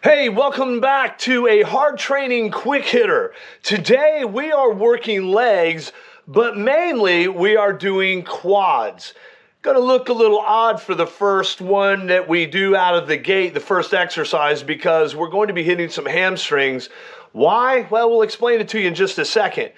Hey, welcome back to a hard training quick hitter. Today we are working legs, but mainly we are doing quads. Gonna look a little odd for the first one that we do out of the gate, the first exercise, because we're going to be hitting some hamstrings. Why? Well, we'll explain it to you in just a second.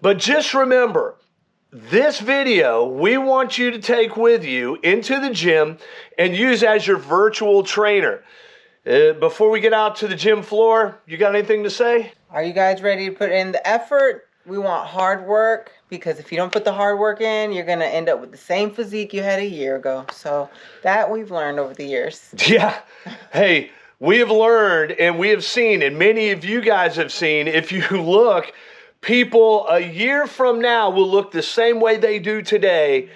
But just remember, this video we want you to take with you into the gym and use as your virtual trainer. Before we get out to the gym floor, you got anything to say? Are you guys ready to put in the effort? We want hard work, because if you don't put the hard work in, you're going to end up with the same physique you had a year ago. So that we've learned over the years. Yeah. Hey, we have learned and we have seen, and many of you guys have seen, if you look, people a year from now will look the same way they do today,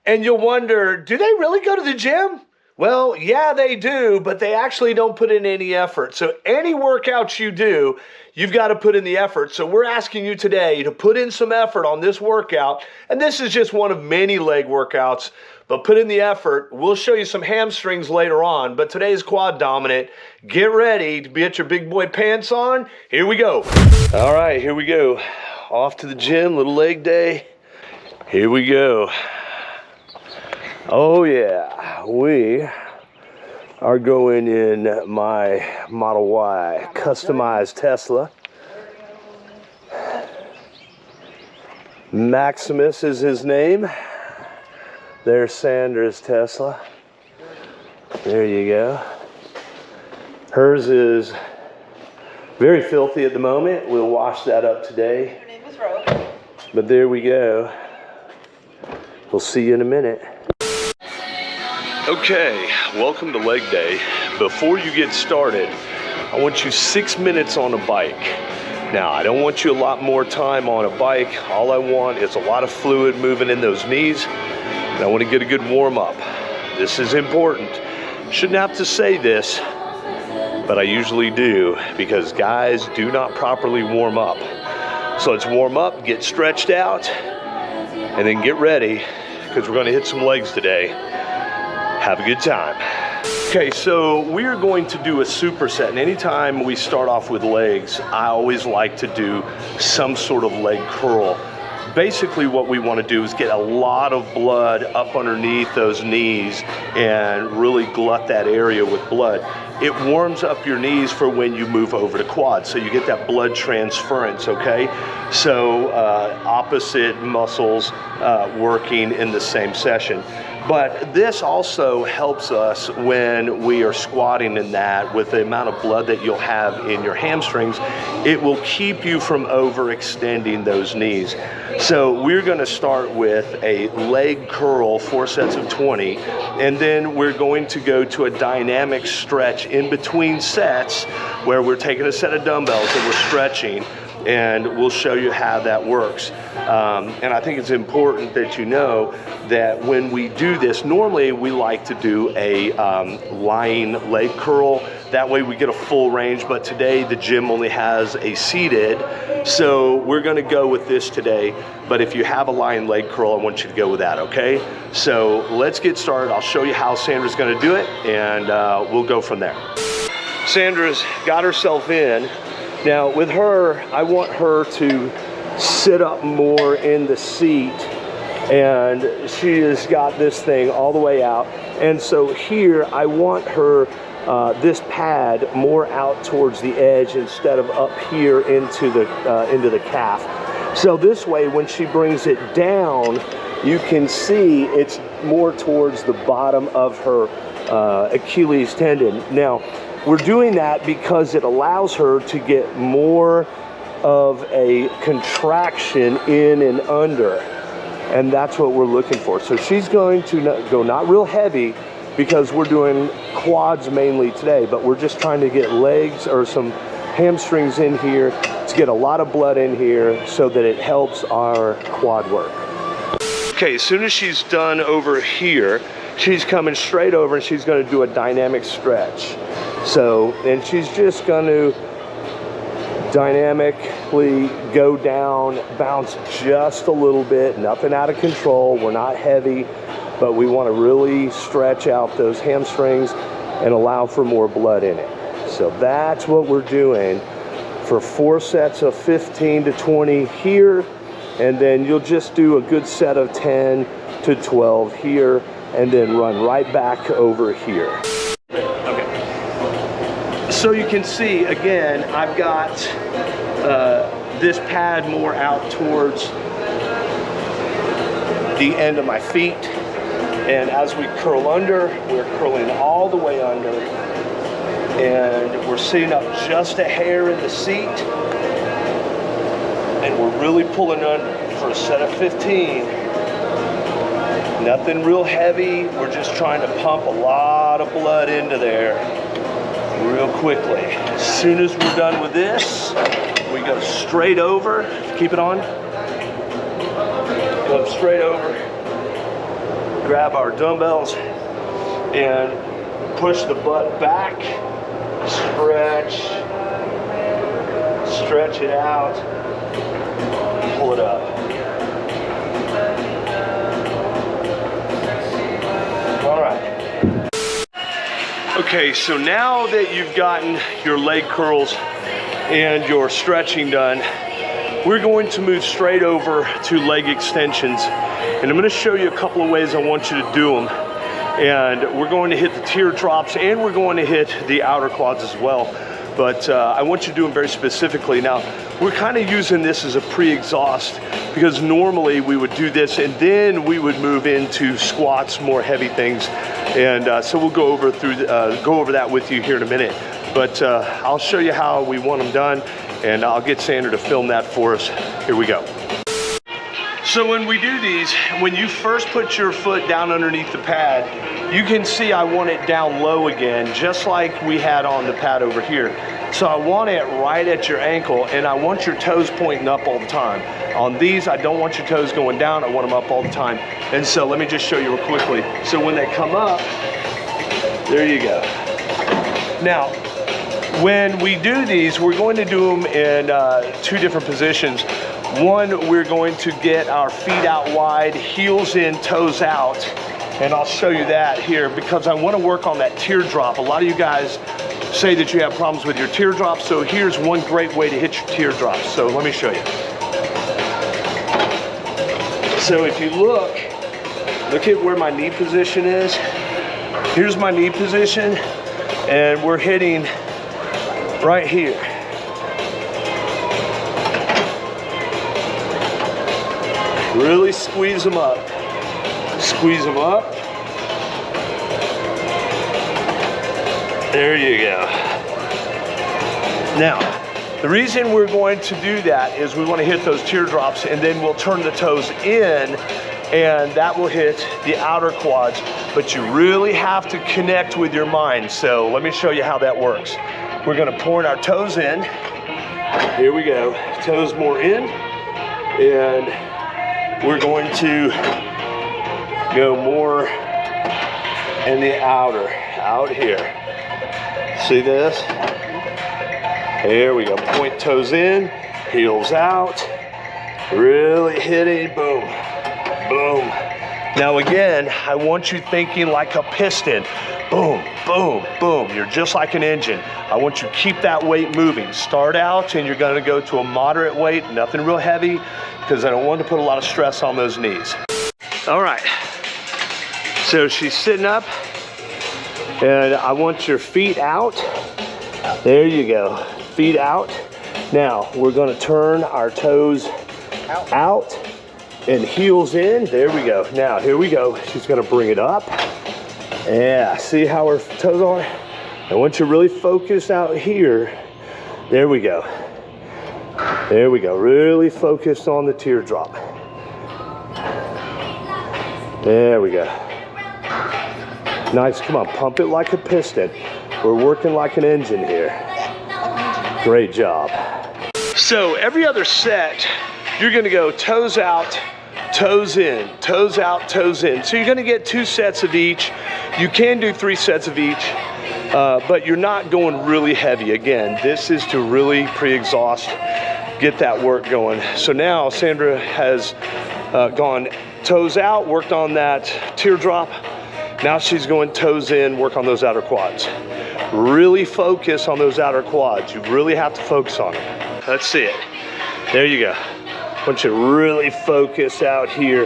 and you'll wonder, do they really go to the gym? Well, yeah, they do, but they actually don't put in any effort. So any workouts you do, you've got to put in the effort. So we're asking you today to put in some effort on this workout. And this is just one of many leg workouts, but put in the effort. We'll show you some hamstrings later on, but today's quad dominant. Get ready to get your big boy pants on. Here we go. All right, here we go. Off to the gym, little leg day. Here we go. Oh yeah, we are going in my Model Y customized Tesla. Maximus is his name. There's Sandra's Tesla. There you go. Hers is very filthy at the moment. We'll wash that up today. Her name is Rose. But there we go. We'll see you in a minute. Okay, welcome to leg day. Before you get started, I want you 6 minutes on a bike. Now, I don't want you a lot more time on a bike. All I want is a lot of fluid moving in those knees, and I want to get a good warm up. This is important. Shouldn't have to say this, but I usually do, because guys do not properly warm up. So let's warm up, get stretched out, and then get ready, because we're going to hit some legs today. Have a good time. Okay, so we're going to do a superset, and anytime we start off with legs, I always like to do some sort of leg curl. Basically what we want to do is get a lot of blood up underneath those knees and really glut that area with blood. It warms up your knees for when you move over to quads, so you get that blood transference, okay? So opposite muscles working in the same session. But this also helps us when we are squatting in that, with the amount of blood that you'll have in your hamstrings. It will keep you from overextending those knees. So we're going to start with a leg curl, 4 sets of 20, and then we're going to go to a dynamic stretch in between sets where we're taking a set of dumbbells and we're stretching, and we'll show you how that works. And I think it's important that you know that when we do this, normally we like to do a lying leg curl. That way we get a full range, but today the gym only has a seated, so we're gonna go with this today. But if you have a lying leg curl, I want you to go with that, okay? So let's get started. I'll show you how Sandra's gonna do it, and we'll go from there. Sandra's got herself in. Now with her, I want her to sit up more in the seat, and she has got this thing all the way out. And so here I want her, this pad more out towards the edge instead of up here into the calf. So this way, when she brings it down, you can see it's more towards the bottom of her Achilles tendon. Now, we're doing that because it allows her to get more of a contraction in and under, and that's what we're looking for. So she's going to go not real heavy, because we're doing quads mainly today, but we're just trying to get legs or some hamstrings in here to get a lot of blood in here so that it helps our quad work. Okay, as soon as she's done over here, she's coming straight over and she's going to do a dynamic stretch. So, and she's just going to dynamically go down, bounce just a little bit, nothing out of control. We're not heavy, but we want to really stretch out those hamstrings and allow for more blood in it. So that's what we're doing for 4 sets of 15 to 20 here, and then you'll just do a good set of 10 to 12 here, and then run right back over here. Okay. So you can see, again, I've got this pad more out towards the end of my feet. And as we curl under, we're curling all the way under. And we're sitting up just a hair in the seat. And we're really pulling under for a set of 15. Nothing real heavy. We're just trying to pump a lot of blood into there real quickly. As soon as we're done with this, we go straight over. Keep it on. Go straight over. Grab our dumbbells and push the butt back. Stretch it out. Pull it up. All right. Okay, so now that you've gotten your leg curls and your stretching done, we're going to move straight over to leg extensions. And I'm going to show you a couple of ways I want you to do them. And we're going to hit the teardrops and we're going to hit the outer quads as well. But I want you to do them very specifically. Now, we're kind of using this as a pre-exhaust because normally we would do this and then we would move into squats, more heavy things. And so we'll go over that with you here in a minute. But I'll show you how we want them done, and I'll get Sandra to film that for us. Here we go. So when we do these, when you first put your foot down underneath the pad, you can see I want it down low again, just like we had on the pad over here. So I want it right at your ankle, and I want your toes pointing up all the time. On these, I don't want your toes going down, I want them up all the time. And so let me just show you real quickly. So when they come up, there you go. Now, when we do these, we're going to do them in 2 different positions. One, we're going to get our feet out wide, heels in, toes out. And I'll show you that here because I want to work on that teardrop. A lot of you guys say that you have problems with your teardrops, so here's one great way to hit your teardrops. So let me show you. So if you look at where my knee position is. Here's my knee position, and we're hitting right here. Really squeeze them up. Squeeze them up. There you go. Now, the reason we're going to do that is we want to hit those teardrops, and then we'll turn the toes in, and that will hit the outer quads. But you really have to connect with your mind. So let me show you how that works. We're going to point our toes in. Here we go. Toes more in. And we're going to go more in the outer, out here. See this? Here we go. Point toes in, heels out. Really hitting, boom, boom. Now again, I want you thinking like a piston. Boom, boom, boom. You're just like an engine. I want you to keep that weight moving. Start out and you're gonna go to a moderate weight, nothing real heavy, because I don't want to put a lot of stress on those knees. All right, so she's sitting up and I want your feet out. There you go, feet out. Now we're gonna turn our toes out and heels in. There we go. Now here we go. She's gonna bring it up. Yeah, see how her toes are? I want you really focused out here. There we go. There we go. Really focused on the teardrop. There we go. Nice. Come on, pump it like a piston. We're working like an engine here. Great job. So every other set, you're gonna go toes out, toes in, toes out, toes in. So you're gonna get 2 sets of each. You can do 3 sets of each, but you're not going really heavy. Again, this is to really pre-exhaust, get that work going. So now Sandra has gone toes out, worked on that teardrop. Now she's going toes in, work on those outer quads. Really focus on those outer quads. You really have to focus on them. Let's see it. There you go. I want you to really focus out here.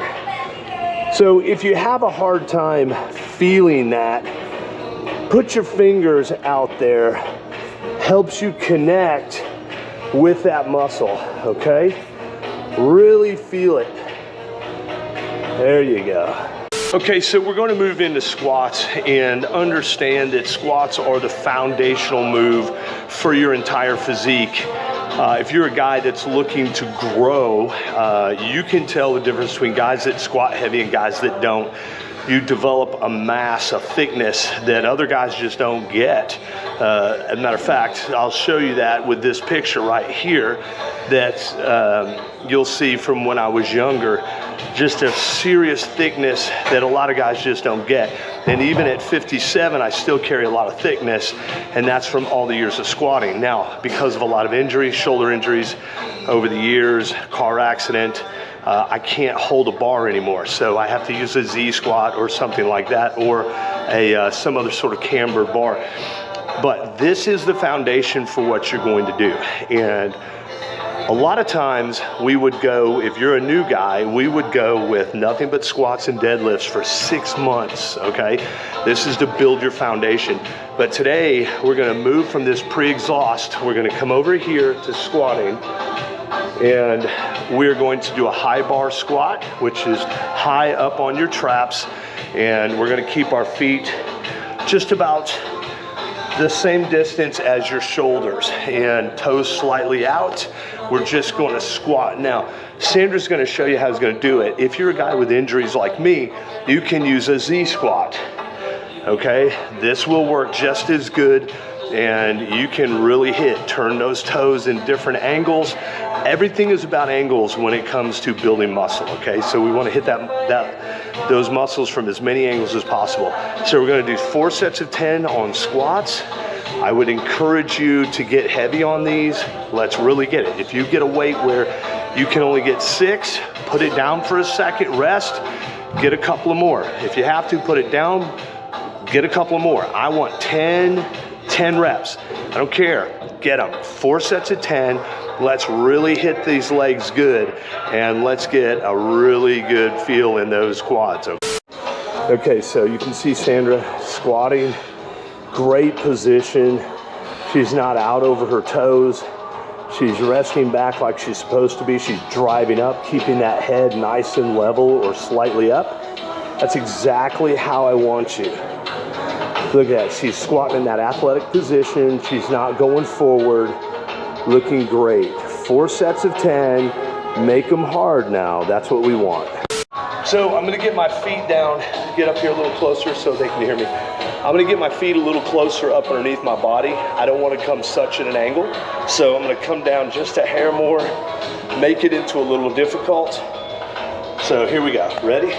So if you have a hard time feeling that, put your fingers out there. Helps you connect with that muscle, okay? Really feel it. There you go. Okay, so we're going to move into squats and understand that squats are the foundational move for your entire physique. If you're a guy that's looking to grow, you can tell the difference between guys that squat heavy and guys that don't. You develop a mass, a thickness that other guys just don't get. As a matter of fact, I'll show you that with this picture right here that you'll see from when I was younger. Just a serious thickness that a lot of guys just don't get. And even at 57, I still carry a lot of thickness, and that's from all the years of squatting. Now, because of a lot of injuries, shoulder injuries over the years, car accident, I can't hold a bar anymore. So I have to use a Z squat or something like that, or some other sort of cambered bar. But this is the foundation for what you're going to do. And a lot of times we would go, if you're a new guy, we would go with nothing but squats and deadlifts for 6 months, okay? This is to build your foundation. But today we're gonna move from this pre-exhaust. We're gonna come over here to squatting, and we're going to do a high bar squat, which is high up on your traps. And we're gonna keep our feet just about the same distance as your shoulders and toes slightly out. We're just going to squat. Now, Sandra's going to show you how he's going to do it. If you're a guy with injuries like me, you can use a Z squat. Okay, this will work just as good, and you can really turn those toes in different angles. Everything is about angles when it comes to building muscle, okay? So we want to hit those muscles from as many angles as possible. So we're going to do 4 sets of 10 on squats. I would encourage you to get heavy on these. Let's really get it. If you get a weight where you can only get 6, put it down for a second, rest, get a couple of more. If you have to, put it down, get a couple of more. I want 10 reps. I don't care. Get them. 4 sets of 10. Let's really hit these legs good, and let's get a really good feel in those quads. Okay, so you can see Sandra squatting. Great position. She's not out over her toes. She's resting back like she's supposed to be. She's driving up, keeping that head nice and level or slightly up. That's exactly how I want you. Look at that. She's squatting in that athletic position. She's not going forward. Looking great. 4 sets of 10. Make them hard now. That's what we want. So I'm going to get my feet down. Get up here a little closer so they can hear me. I'm going to get my feet a little closer up underneath my body. I don't want to come such at an angle. So I'm going to come down just a hair more. Make it into a little difficult. So here we go. Ready?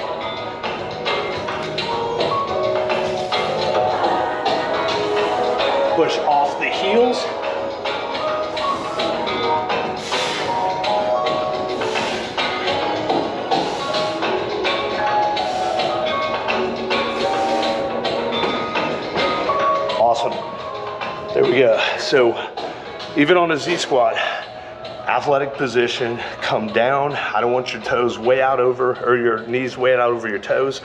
Push off the heels. Awesome. There we go. So even on a Z squat, athletic position, come down. I don't want your toes way out over, or your knees way out over your toes,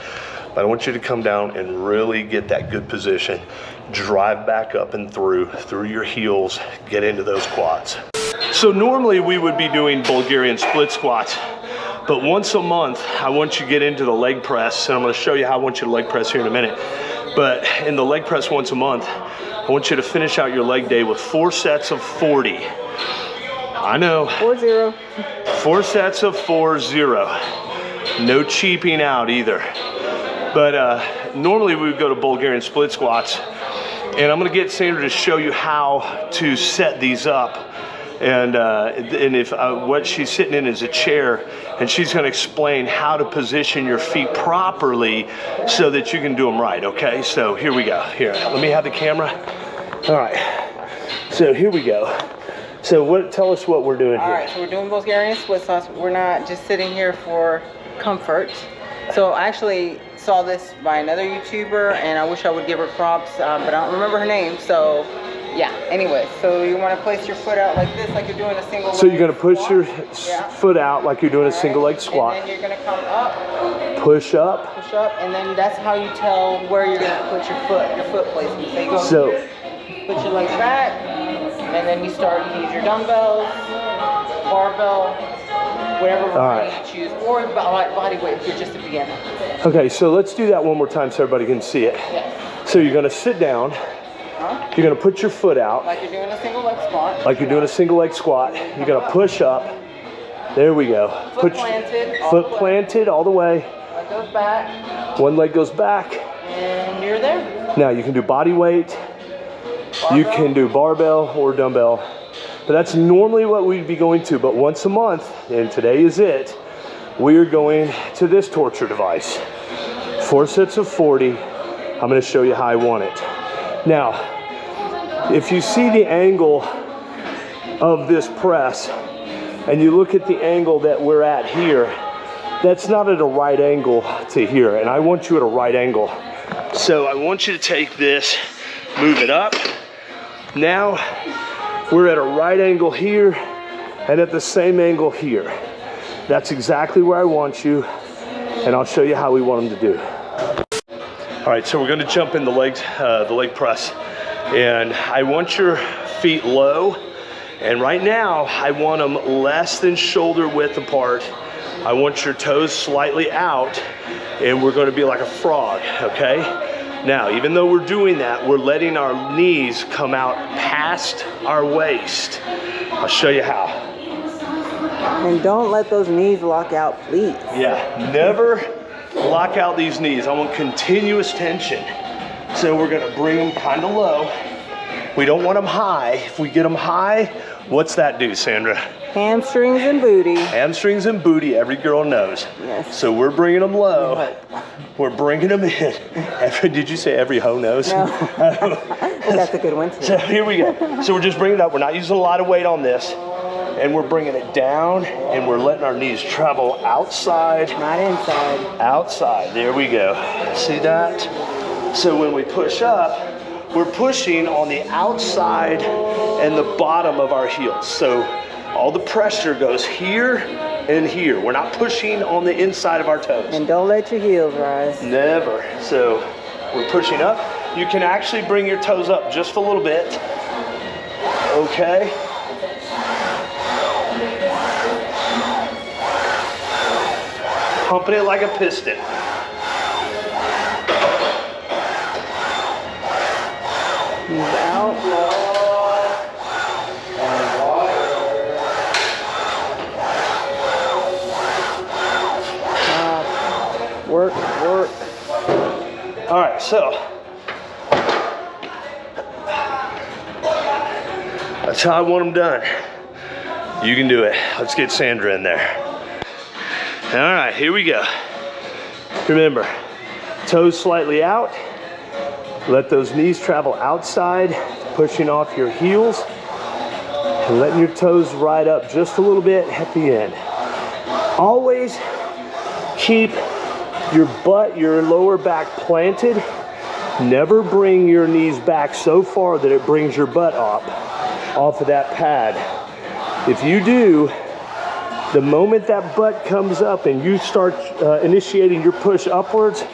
but I want you to come down and really get that good position. Drive back up and through your heels, get into those quads. So normally we would be doing Bulgarian split squats, but once a month, I want you to get into the leg press, and I'm gonna show you how I want you to leg press here in a minute. But in the leg press once a month, I want you to finish out your leg day with 4 sets of 40. I know. 4-0. 4 sets of 4-0. No cheaping out either. But normally we would go to Bulgarian split squats, and I'm gonna get Sandra to show you how to set these up. And if what she's sitting in is a chair, and she's going to explain how to position your feet properly so that you can do them right. Okay, so here we go. Here, let me have the camera. All right, so here we go. So tell us what we're doing here. All right, so we're doing Bulgarian split squats. We're not just sitting here for comfort. So actually, saw this by another YouTuber, and I wish I would give her props, but I don't remember her name. So yeah, anyway, so you want to place your foot out like this, like you're doing a single leg. So you're going to push squat. your Yeah. foot out like you're doing a single leg squat. And then you're going to come up. Push up. Push up, and then that's how you tell where you're going to put your foot placement. So you go here, put your legs back, and then you start, you can use your dumbbells, barbell, whatever weight you choose, or body weight if you're just a beginner. Okay, so let's do that one more time so everybody can see it. Yes. So you're going to sit down. You're going to put your foot out. Like you're doing a single leg squat. Like you're doing a single leg squat. You're going to push up. There we go. Foot planted. Foot planted all the way. Leg goes back. One leg goes back. And you're there. Now you can do body weight. Barbell. You can do barbell or dumbbell. But that's normally what we'd be going to. But once a month, and today is it, we are going to this torture device. 4 sets of 40. I'm going to show you how I want it. Now, if you see the angle of this press and you look at the angle that we're at here, that's not at a right angle to here, and I want you at a right angle. So I want you to take this, move it up. Now we're at a right angle here and at the same angle here. That's exactly where I want you, and I'll show you how we want them to do. All right, so we're gonna jump in the leg press, and I want your feet low, and right now I want them less than shoulder width apart. I want your toes slightly out, and we're gonna be like a frog, okay? Now, even though we're doing that, we're letting our knees come out past our waist. I'll show you how. And don't let those knees lock out, please. Yeah, never lock out these knees. I want continuous tension. So we're gonna bring them kind of low. We don't want them high. If we get them high, what's that do, Sandra? Hamstrings and booty. Hamstrings and booty, every girl knows. Yes. So we're bringing them low. We're bringing them in. Did you say every hoe knows? No. That's a good one too. So here we go. So we're just bringing it up. We're not using a lot of weight on this. And we're bringing it down, and we're letting our knees travel outside. Not inside. Outside, there we go. See that? So when we push up, we're pushing on the outside and the bottom of our heels. So all the pressure goes here and here. We're not pushing on the inside of our toes. And don't let your heels rise. Never. So we're pushing up. You can actually bring your toes up just a little bit. Okay. Pumping it like a piston. Move out. Work, work. All right, so that's how I want them done. You can do it. Let's get Sandra in there. All right, here we go. Remember, toes slightly out. Let those knees travel outside, pushing off your heels, and letting your toes ride up just a little bit at the end. Always keep your butt, your lower back planted. Never bring your knees back so far that it brings your butt up off of that pad. If you do, the moment that butt comes up and you start initiating your push upwards,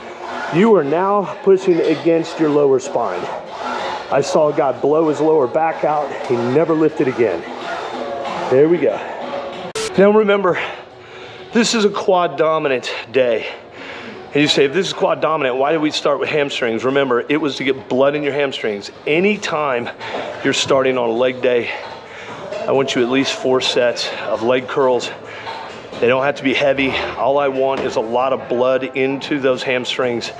you are now pushing against your lower spine. I saw a guy blow his lower back out. He never lifted again. There we go. Now remember, this is a quad dominant day. And you say, if this is quad dominant, why did we start with hamstrings? Remember, it was to get blood in your hamstrings. Anytime you're starting on a leg day, I want you at least 4 sets of leg curls. They don't have to be heavy. All I want is a lot of blood into those hamstrings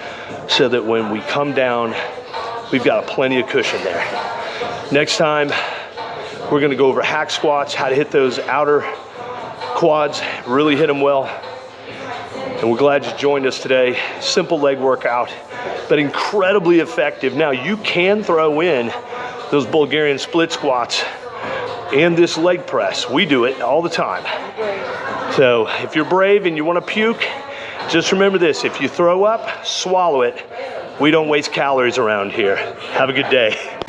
so that when we come down, we've got plenty of cushion there. Next time, we're gonna go over hack squats, how to hit those outer quads, really hit them well. And we're glad you joined us today. Simple leg workout, but incredibly effective. Now you can throw in those Bulgarian split squats and this leg press. We do it all the time. So if you're brave and you want to puke, Just remember this, if you throw up, swallow it. We don't waste calories around here. Have a good day.